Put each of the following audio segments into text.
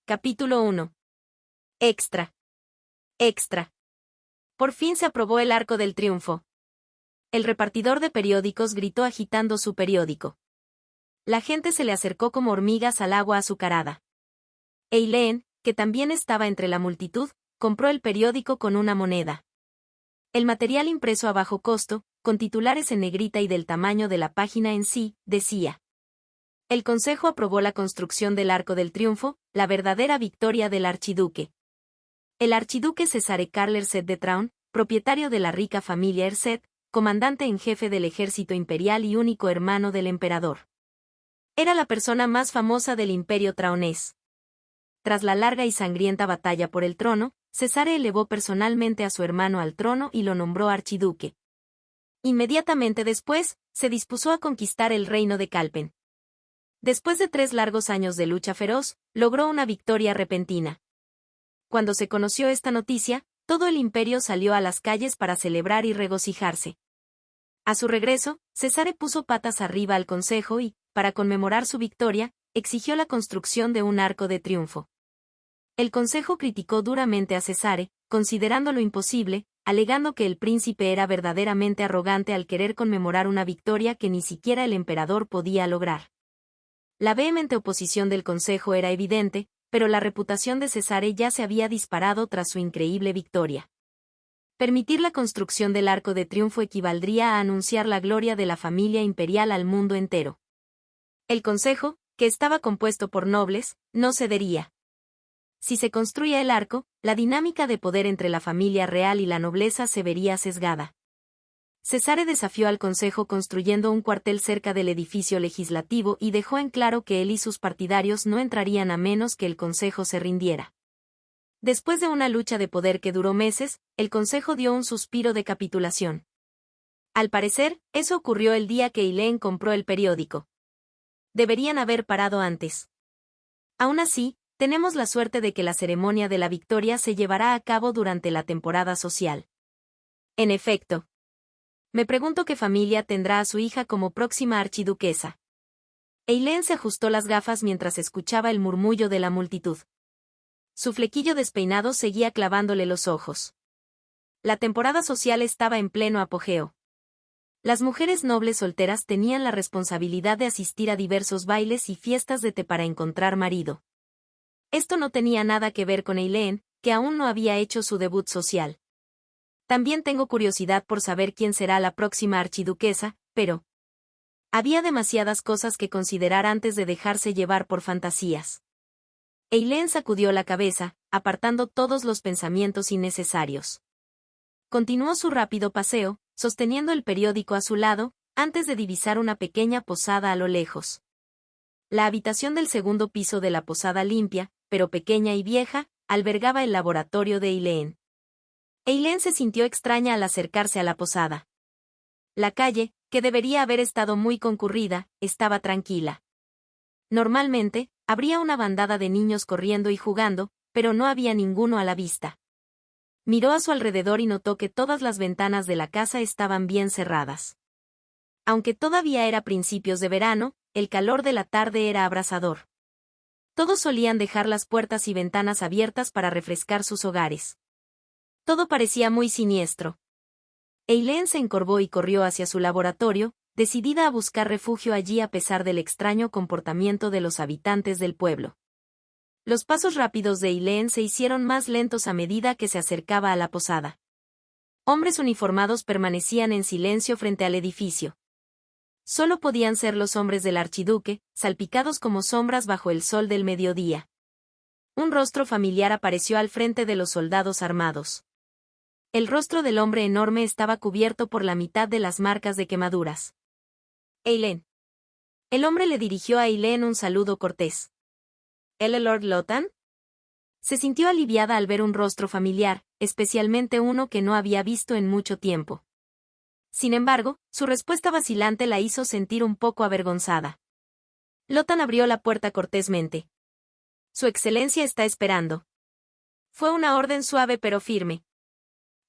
Capítulo 1. Extra. Extra. Por fin se aprobó el Arco del Triunfo. El repartidor de periódicos gritó agitando su periódico. La gente se le acercó como hormigas al agua azucarada. Eileen, que también estaba entre la multitud, compró el periódico con una moneda. El material impreso a bajo costo, con titulares en negrita y del tamaño de la página en sí, decía: el Consejo aprobó la construcción del Arco del Triunfo, la verdadera victoria del archiduque. El archiduque Cesare Carlo Ercet de Traun, propietario de la rica familia Ercet, comandante en jefe del ejército imperial y único hermano del emperador. Era la persona más famosa del imperio traonés. Tras la larga y sangrienta batalla por el trono, Cesare elevó personalmente a su hermano al trono y lo nombró archiduque. Inmediatamente después, se dispuso a conquistar el reino de Kalpen. Después de 3 largos años de lucha feroz, logró una victoria repentina. Cuando se conoció esta noticia, todo el imperio salió a las calles para celebrar y regocijarse. A su regreso, Cesare puso patas arriba al consejo y, para conmemorar su victoria, exigió la construcción de un arco de triunfo. El consejo criticó duramente a Cesare, considerándolo imposible, alegando que el príncipe era verdaderamente arrogante al querer conmemorar una victoria que ni siquiera el emperador podía lograr. La vehemente oposición del consejo era evidente, pero la reputación de Cesare ya se había disparado tras su increíble victoria. Permitir la construcción del Arco de Triunfo equivaldría a anunciar la gloria de la familia imperial al mundo entero. El consejo, que estaba compuesto por nobles, no cedería. Si se construía el arco, la dinámica de poder entre la familia real y la nobleza se vería sesgada. Cesare desafió al consejo construyendo un cuartel cerca del edificio legislativo y dejó en claro que él y sus partidarios no entrarían a menos que el consejo se rindiera. Después de una lucha de poder que duró meses, el consejo dio un suspiro de capitulación. Al parecer, eso ocurrió el día que Eileen compró el periódico. Deberían haber parado antes. Aún así, tenemos la suerte de que la ceremonia de la victoria se llevará a cabo durante la temporada social. En efecto. Me pregunto qué familia tendrá a su hija como próxima archiduquesa. Eileen se ajustó las gafas mientras escuchaba el murmullo de la multitud. Su flequillo despeinado seguía clavándole los ojos. La temporada social estaba en pleno apogeo. Las mujeres nobles solteras tenían la responsabilidad de asistir a diversos bailes y fiestas de té para encontrar marido. Esto no tenía nada que ver con Eileen, que aún no había hecho su debut social. También tengo curiosidad por saber quién será la próxima archiduquesa, pero había demasiadas cosas que considerar antes de dejarse llevar por fantasías. Eileen sacudió la cabeza, apartando todos los pensamientos innecesarios. Continuó su rápido paseo, sosteniendo el periódico a su lado, antes de divisar una pequeña posada a lo lejos. La habitación del segundo piso de la posada limpia, pero pequeña y vieja, albergaba el laboratorio de Eileen. Eileen se sintió extraña al acercarse a la posada. La calle, que debería haber estado muy concurrida, estaba tranquila. Normalmente, habría una bandada de niños corriendo y jugando, pero no había ninguno a la vista. Miró a su alrededor y notó que todas las ventanas de la casa estaban bien cerradas. Aunque todavía era principios de verano, el calor de la tarde era abrasador. Todos solían dejar las puertas y ventanas abiertas para refrescar sus hogares. Todo parecía muy siniestro. Eileen se encorvó y corrió hacia su laboratorio, decidida a buscar refugio allí a pesar del extraño comportamiento de los habitantes del pueblo. Los pasos rápidos de Eileen se hicieron más lentos a medida que se acercaba a la posada. Hombres uniformados permanecían en silencio frente al edificio. Solo podían ser los hombres del archiduque, salpicados como sombras bajo el sol del mediodía. Un rostro familiar apareció al frente de los soldados armados. El rostro del hombre enorme estaba cubierto por la mitad de las marcas de quemaduras. Eileen. El hombre le dirigió a Eileen un saludo cortés. ¿El Lord Lotan? Se sintió aliviada al ver un rostro familiar, especialmente uno que no había visto en mucho tiempo. Sin embargo, su respuesta vacilante la hizo sentir un poco avergonzada. Lotan abrió la puerta cortésmente. Su excelencia está esperando. Fue una orden suave pero firme.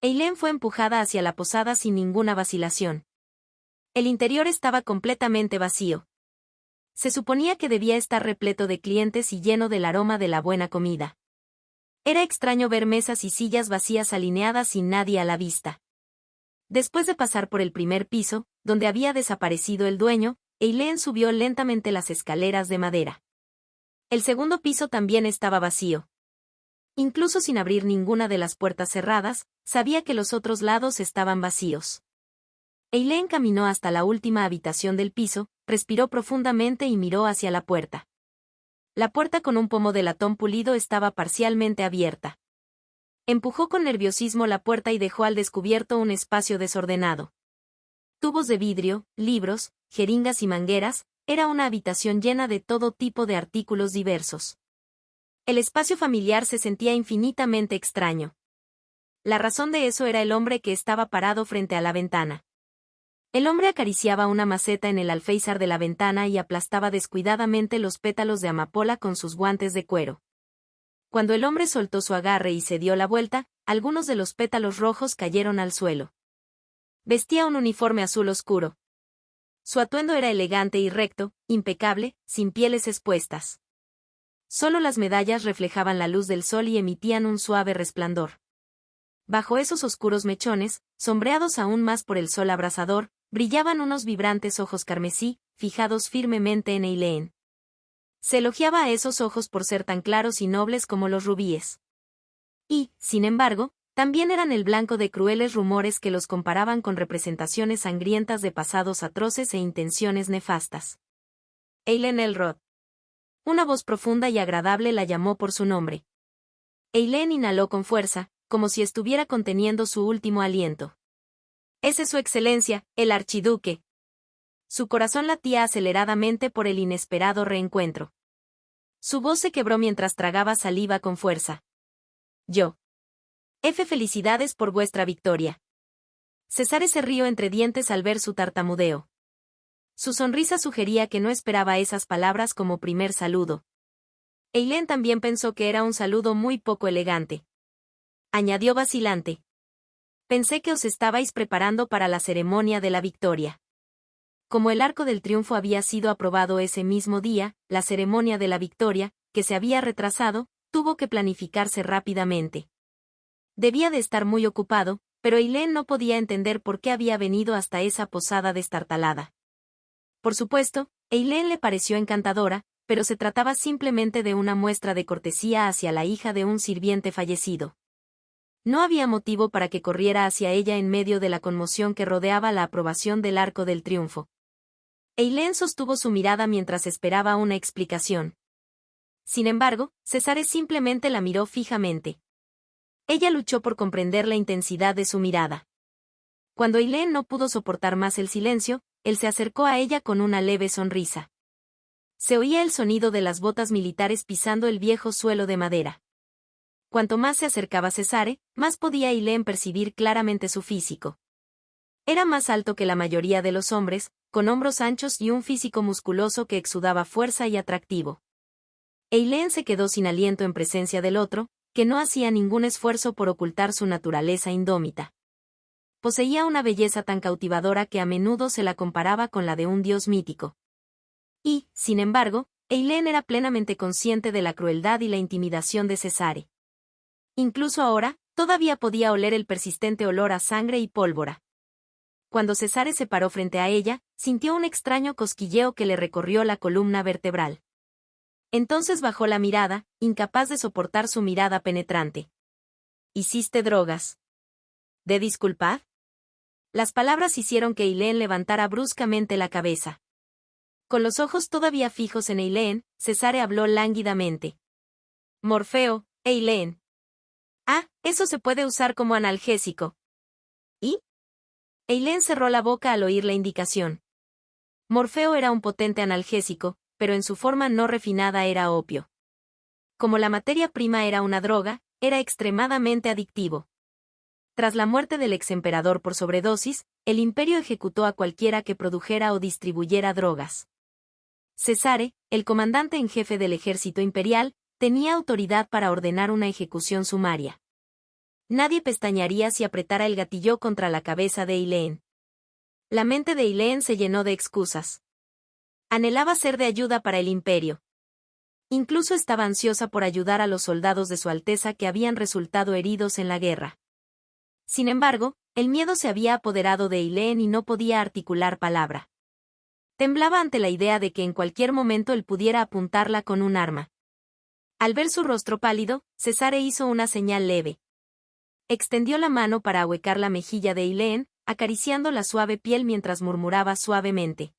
Eileen fue empujada hacia la posada sin ninguna vacilación. El interior estaba completamente vacío. Se suponía que debía estar repleto de clientes y lleno del aroma de la buena comida. Era extraño ver mesas y sillas vacías alineadas sin nadie a la vista. Después de pasar por el primer piso, donde había desaparecido el dueño, Eileen subió lentamente las escaleras de madera. El segundo piso también estaba vacío. Incluso sin abrir ninguna de las puertas cerradas, sabía que los otros lados estaban vacíos. Eileen caminó hasta la última habitación del piso, respiró profundamente y miró hacia la puerta. La puerta con un pomo de latón pulido estaba parcialmente abierta. Empujó con nerviosismo la puerta y dejó al descubierto un espacio desordenado. Tubos de vidrio, libros, jeringas y mangueras, era una habitación llena de todo tipo de artículos diversos. El espacio familiar se sentía infinitamente extraño. La razón de eso era el hombre que estaba parado frente a la ventana. El hombre acariciaba una maceta en el alféizar de la ventana y aplastaba descuidadamente los pétalos de amapola con sus guantes de cuero. Cuando el hombre soltó su agarre y se dio la vuelta, algunos de los pétalos rojos cayeron al suelo. Vestía un uniforme azul oscuro. Su atuendo era elegante y recto, impecable, sin pieles expuestas. Solo las medallas reflejaban la luz del sol y emitían un suave resplandor. Bajo esos oscuros mechones, sombreados aún más por el sol abrasador, brillaban unos vibrantes ojos carmesí, fijados firmemente en Eileen. Se elogiaba a esos ojos por ser tan claros y nobles como los rubíes. Y, sin embargo, también eran el blanco de crueles rumores que los comparaban con representaciones sangrientas de pasados atroces e intenciones nefastas. Eileen Elrod. Una voz profunda y agradable la llamó por su nombre. Eileen inhaló con fuerza, como si estuviera conteniendo su último aliento. «Ese es su excelencia, el archiduque». Su corazón latía aceleradamente por el inesperado reencuentro. Su voz se quebró mientras tragaba saliva con fuerza. «Yo. Felicidades por vuestra victoria». Cesare se rió entre dientes al ver su tartamudeo. Su sonrisa sugería que no esperaba esas palabras como primer saludo. Eileen también pensó que era un saludo muy poco elegante. Añadió vacilante. «Pensé que os estabais preparando para la ceremonia de la victoria». Como el Arco del Triunfo había sido aprobado ese mismo día, la ceremonia de la victoria, que se había retrasado, tuvo que planificarse rápidamente. Debía de estar muy ocupado, pero Eileen no podía entender por qué había venido hasta esa posada destartalada. Por supuesto, Eileen le pareció encantadora, pero se trataba simplemente de una muestra de cortesía hacia la hija de un sirviente fallecido. No había motivo para que corriera hacia ella en medio de la conmoción que rodeaba la aprobación del Arco del Triunfo. Eileen sostuvo su mirada mientras esperaba una explicación. Sin embargo, Cesare simplemente la miró fijamente. Ella luchó por comprender la intensidad de su mirada. Cuando Eileen no pudo soportar más el silencio, él se acercó a ella con una leve sonrisa. Se oía el sonido de las botas militares pisando el viejo suelo de madera. Cuanto más se acercaba Cesare, más podía Eileen percibir claramente su físico. Era más alto que la mayoría de los hombres, con hombros anchos y un físico musculoso que exudaba fuerza y atractivo. Eileen se quedó sin aliento en presencia del otro, que no hacía ningún esfuerzo por ocultar su naturaleza indómita. Poseía una belleza tan cautivadora que a menudo se la comparaba con la de un dios mítico. Y, sin embargo, Eileen era plenamente consciente de la crueldad y la intimidación de Cesare. Incluso ahora, todavía podía oler el persistente olor a sangre y pólvora. Cuando Cesare se paró frente a ella, sintió un extraño cosquilleo que le recorrió la columna vertebral. Entonces bajó la mirada, incapaz de soportar su mirada penetrante. «¿Hiciste drogas?» «¿De disculpad?» Las palabras hicieron que Eileen levantara bruscamente la cabeza. Con los ojos todavía fijos en Eileen, Cesare habló lánguidamente. «Morfeo, Eileen». «Ah, eso se puede usar como analgésico». ¿Y?» Eileen cerró la boca al oír la indicación. Morfeo era un potente analgésico, pero en su forma no refinada era opio. Como la materia prima era una droga, era extremadamente adictivo. Tras la muerte del exemperador por sobredosis, el imperio ejecutó a cualquiera que produjera o distribuyera drogas. Cesare, el comandante en jefe del ejército imperial, tenía autoridad para ordenar una ejecución sumaria. Nadie pestañearía si apretara el gatillo contra la cabeza de Eileen. La mente de Eileen se llenó de excusas. Anhelaba ser de ayuda para el imperio. Incluso estaba ansiosa por ayudar a los soldados de Su Alteza que habían resultado heridos en la guerra. Sin embargo, el miedo se había apoderado de Eileen y no podía articular palabra. Temblaba ante la idea de que en cualquier momento él pudiera apuntarla con un arma. Al ver su rostro pálido, Cesare hizo una señal leve. Extendió la mano para ahuecar la mejilla de Eileen, acariciando la suave piel mientras murmuraba suavemente.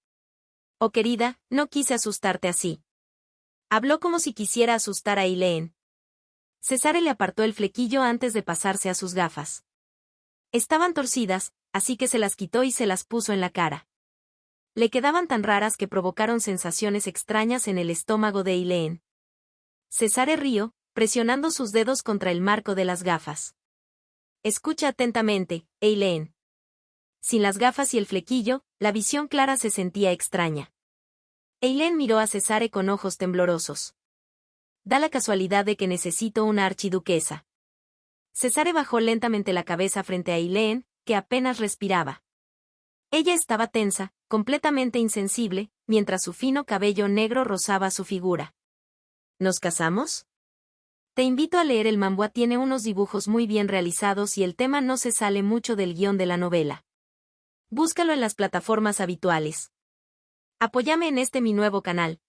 «Oh querida, no quise asustarte así». Habló como si quisiera asustar a Eileen. Cesare le apartó el flequillo antes de pasarse a sus gafas. Estaban torcidas, así que se las quitó y se las puso en la cara. Le quedaban tan raras que provocaron sensaciones extrañas en el estómago de Eileen. Cesare rió, presionando sus dedos contra el marco de las gafas. «Escucha atentamente, Eileen». Sin las gafas y el flequillo, la visión clara se sentía extraña. Eileen miró a Cesare con ojos temblorosos. «Da la casualidad de que necesito una archiduquesa». Cesare bajó lentamente la cabeza frente a Eileen, que apenas respiraba. Ella estaba tensa, completamente insensible, mientras su fino cabello negro rozaba su figura. «¿Nos casamos?» «Te invito a leer el manhwa, tiene unos dibujos muy bien realizados y el tema no se sale mucho del guión de la novela. Búscalo en las plataformas habituales. Apóyame en este mi nuevo canal.